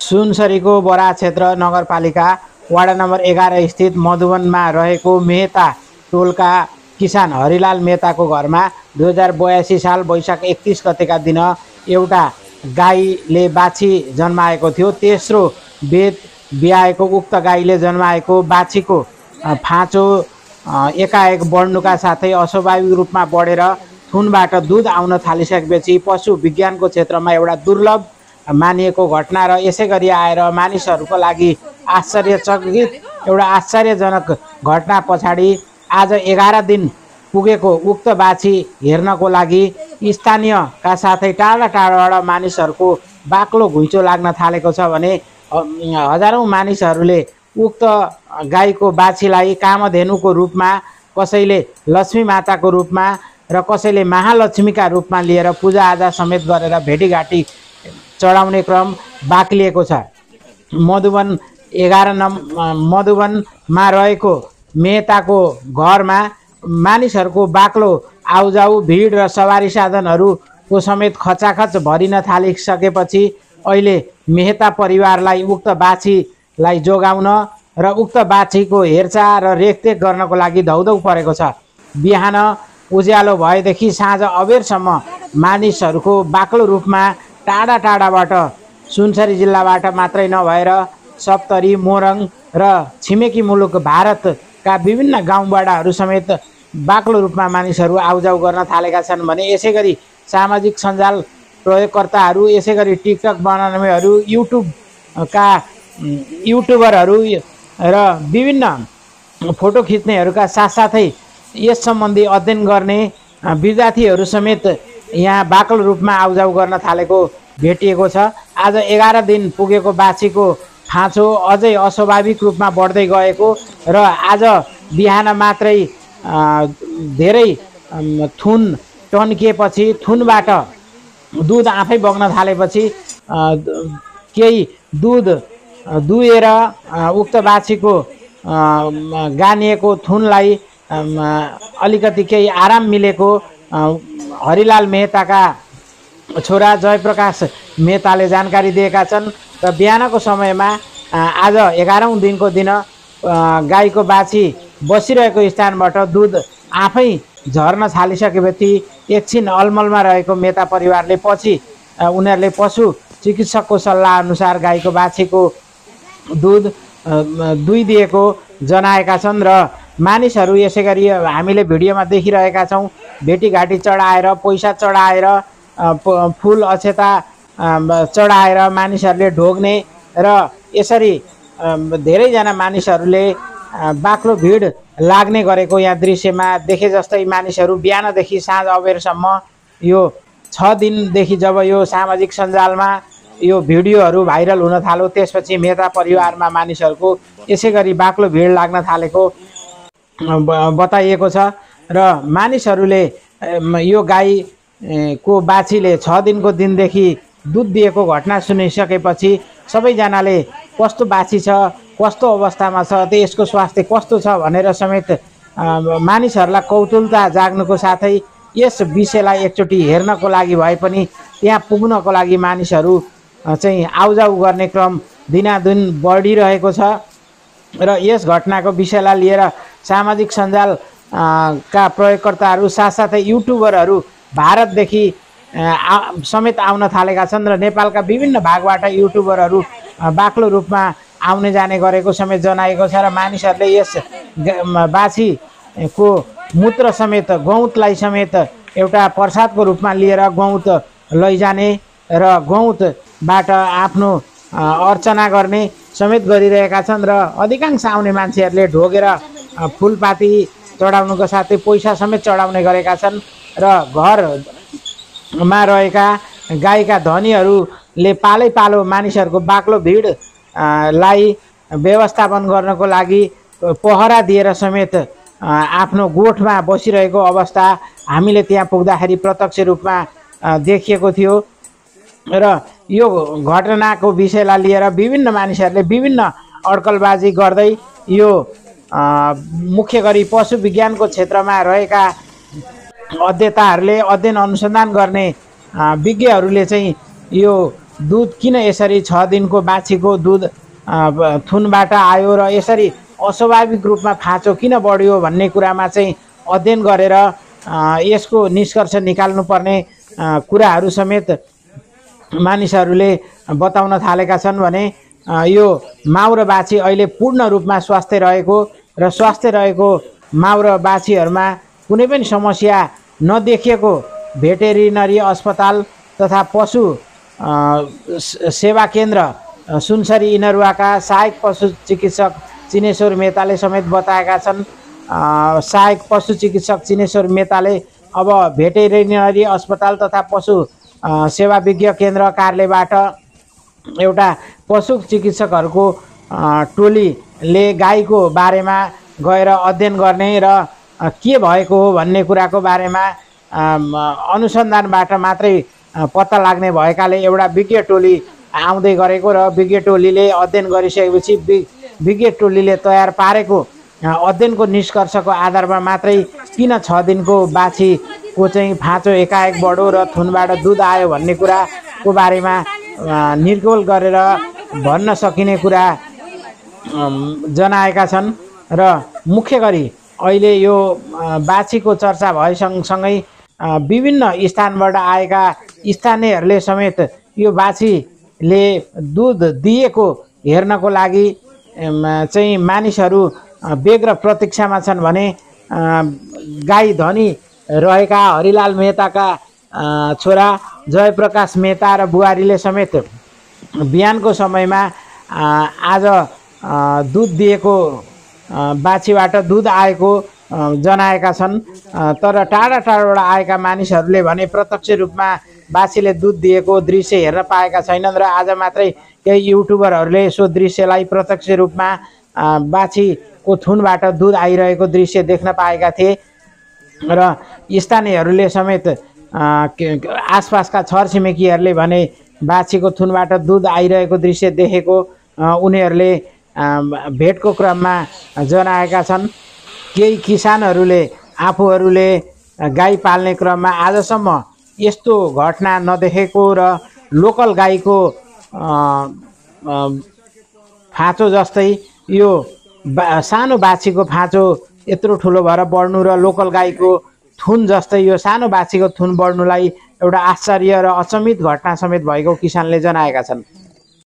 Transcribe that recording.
सुनसरीको बरा क्षेत्र नगरपालिका वार्ड नम्बर 11 स्थित मधुवनमा रहेको मेहता टोलका किसान हरिलाल मेहताको घरमा 2082 साल वैशाख 31 गतेका दिन एउटा गाईले बाछी जन्माएको थियो। तेस्रो बेद ब्याएको उक्त गाईले जन्माएको बाछीको फाँचो एकाएक बढ्नुका साथै अस्वाभाविक रूपमा बढेर थुनबाट दुध आउन थालिसकेपछि पशु विज्ञानको क्षेत्रमा एउटा दुर्लभ मानिएको घटना र यसै गरी आएर मानिसहरूको लागि आश्चर्यचकित एउटा आश्चर्यजनक घटना पछाडि आज 11 दिन पुगेको उक्त बाछी हेर्नको लागि स्थानीयका साथै टाढा टाढाबाट मानिसहरूको बाक्लो घुइँचो लाग्न थालेको छ भने हजारौँ मानिसहरूले उक्त गाईको बाछीलाई कामधेनुको रूपमा, कसैले लक्ष्मी माताको रूपमा र कसैले महालक्ष्मीका रूपमा लिएर पूजाआजा समेत गरेर भेटीघाटी चढाउने क्रम बाक्लिएको छ। मधुवन 11 मधुवनमा रहेको मेहताको घरमा मानिसहरूको बाक्लो आउजाउ, भिड र सवारी साधनहरूको समेत खचाखच भरिन थालिसकेपछि अहिले मेहता परिवारलाई उक्त बाछीलाई जोगाउन र उक्त बाछीको हेरचाह र रेखदेख गर्नको लागि धौधौ परेको छ। बिहान उज्यालो भएदेखि साँझ अबेरसम्म मानिसहरूको बाक्लो रूपमा टाढा टाढाबाट सुनसरी जिल्लाबाट मात्रै नभएर सप्तरी, मोरङ र छिमेकी मुलुक भारतका विभिन्न गाउँबाडाहरू समेत बाक्लो रूपमा मानिसहरू आउजाउ गर्न थालेका छन् भने यसै गरी सामाजिक सञ्जाल प्रयोगकर्ताहरू, यसै गरी टिकटक बनाउनेहरू, युट्युबरहरू र विभिन्न फोटो खिच्नेहरूका साथसाथै यस सम्बन्धी अध्ययन गर्ने विद्यार्थीहरू समेत यहाँ बाक्लो रूपमा आउजाउ गर्न थालेको भेटिएको छ। आज 11 दिन पुगेको बाछीको फाँचो अझै अस्वाभाविक रूपमा बढ्दै गएको र आज बिहान मात्रै धेरै थुन टन्किएपछि, थुनबाट दुध आफै बग्न थालेपछि केही दुध दुहेर उक्त बाछीको गानिएको थुनलाई अलिकति केही आराम मिलेको हरिलाल मेहताका छोरा जयप्रकाश मेहताले जानकारी दिएका छन्। र बिहानको समयमा आज 11औं दिनको दिन गाईको बाछी बसिरहेको स्थानबाट दुध आफै झर्न थालिसकेपछि एकछिन अलमलमा रहेको मेहता परिवारले पछि उनीहरूले पशु चिकित्सकको सल्लाह अनुसार गाईको बाछीको दुध दुहिदिएको जनाएका छन् र मानिसहरू यसै गरी हामीले भिडियोमा देखिरहेका छौँ भेटीघाटी चढाएर, पैसा चढाएर, फुल अक्षता चढाएर मानिसहरूले ढोग्ने र यसरी धेरैजना मानिसहरूले बाक्लो भिड लाग्ने गरेको यहाँ दृश्यमा देखे जस्तै मानिसहरू बिहानदेखि साँझ अबेरसम्म यो 6 दिनदेखि जब यो सामाजिक सञ्जालमा यो भिडियोहरू भाइरल हुन थाल्यो त्यसपछि मेहता परिवारमा मानिसहरूको यसै गरी बाक्लो भिड लाग्न थालेको बताइएको छ र मानिसहरूले यो गाईको बाछीले 6 दिनको दिनदेखि दुध दिएको घटना सुनिसकेपछि सबैजनाले कस्तो बाछी छ, कस्तो अवस्थामा छ, त्यसको स्वास्थ्य कस्तो छ भनेर समेत मानिसहरूलाई कौतुलता जाग्नुको साथै यस विषयलाई एकचोटि हेर्नको लागि भए पनि त्यहाँ पुग्नको लागि मानिसहरू चाहिँ आउजाउ गर्ने क्रम दिनादिन बढिरहेको छ र यस घटनाको विषयलाई लिएर सामाजिक सञ्जाल का प्रयोगकर्ताहरू साथसाथै युट्युबरहरू भारतदेखि समेत आउन थालेका छन् र नेपालका विभिन्न भागबाट युट्युबरहरू बाक्लो रूपमा आउने जाने गरेको समेत जनाएको छ र मानिसहरूले यस बाछीको मूत्र समेत, गौतलाई समेत एउटा प्रसादको रूपमा लिएर गौत लैजाने र गौतबाट आफ्नो अर्चना गर्ने समेत गरिरहेका छन् र अधिकांश आउने मान्छेहरूले ढोगेर फुलपाती चढाउनुको साथै पैसा समेत चढाउने गरेका छन् र घरमा रहेका गाईका धनीहरूले पालै पालो मानिसहरूको बाक्लो भिड लाई व्यवस्थापन गर्नको लागि पहरा दिएर समेत आफ्नो गोठमा बसिरहेको अवस्था हामीले त्यहाँ पुग्दाखेरि प्रत्यक्ष रूपमा देखिएको थियो र यो घटनाको विषयलाई लिएर विभिन्न मानिसहरूले विभिन्न अड्कलबाजी गर्दै यो मुख्य गरी पशु विज्ञानको क्षेत्रमा रहेका अध्येताहरूले, अध्ययन अनुसन्धान गर्ने विज्ञहरूले चाहिँ यो दुध किन यसरी 6 दिनको बाछीको दुध थुनबाट आयो र यसरी अस्वाभाविक रूपमा फाँचो किन बढ्यो भन्ने कुरामा चाहिँ अध्ययन गरेर यसको निष्कर्ष निकाल्नुपर्ने कुराहरू समेत मानिसहरूले बताउन थालेका छन् भने यो माउ र बाछी अहिले पूर्ण रूपमा स्वस्थ रहेको र स्वस्थ रहेको माउ र बाछीहरूमा कुनै पनि समस्या नदेखिएको भेटेरिनरी अस्पताल तथा पशु सेवा केन्द्र सुनसरी इनरुवाका सहायक पशु चिकित्सक चिनेश्वर मेहताले समेत बताएका छन्। सहायक पशु चिकित्सक चिनेश्वर मेहताले अब भेटेरिनरी अस्पताल तथा पशु सेवा विज्ञ केन्द्र कार्यालयबाट एउटा पशु चिकित्सकहरूको टोलीले गाईको बारेमा गएर अध्ययन गर्ने र के भएको हो भन्ने कुराको बारेमा अनुसन्धानबाट मात्रै पत्ता लाग्ने भएकाले एउटा विज्ञ टोली आउँदै गरेको र विज्ञ टोलीले अध्ययन गरिसकेपछि विज्ञ टोलीले तयार पारेको अध्ययनको निष्कर्षको आधारमा मात्रै किन 6 दिनको बाछीको चाहिँ फाँचो एकाएक बढ्यो र थुनबाट दुध आयो भन्ने कुराको बारेमा निर्गोल गरेर भन्न सकिने कुरा जनाएका छन्। र मुख्य गरी अहिले यो बाछीको चर्चा भए सँगसँगै विभिन्न स्थानबाट आएका स्थानीयहरूले समेत यो बाछीले दुध दिएको हेर्नको लागि चाहिँ मानिसहरू व्यग्र प्रतीक्षामा छन् भने गाई धनी रहेका हरिलाल मेहताका छोरा जयप्रकाश मेहता र बुहारीले समेत बिहानको समयमा आज दुध दिएको बाछीबाट दुध आएको जनाएका छन्। तर टाढा टाढाबाट आएका मानिसहरूले भने प्रत्यक्ष रूपमा बाछीले दुध दिएको दृश्य हेर्न पाएका छैनन् र आज मात्रै केही युट्युबरहरूले सो दृश्यलाई प्रत्यक्ष रूपमा बाछीको थुनबाट दुध आइरहेको दृश्य देख्न पाएका थिए र स्थानीयहरूले समेत आसपासका छरछिमेकीहरूले भने बाछीको थुनबाट दुध आइरहेको दृश्य देखेको उनीहरूले भेटको क्रममा जनाएका छन्। केही किसानहरूले आफूहरूले गाई पाल्ने क्रममा आजसम्म यस्तो घटना नदेखेको र लोकल गाईको फाँचो जस्तै यो सानो बाछीको फाँचो यत्रो ठुलो भएर बढ्नु र लोकल गाईको थुन जस्तै यो सानो बाछीको थुन बढ्नुलाई एउटा आश्चर्य र अचम्मित घटना समेत भएको किसानले जनाएका छन्।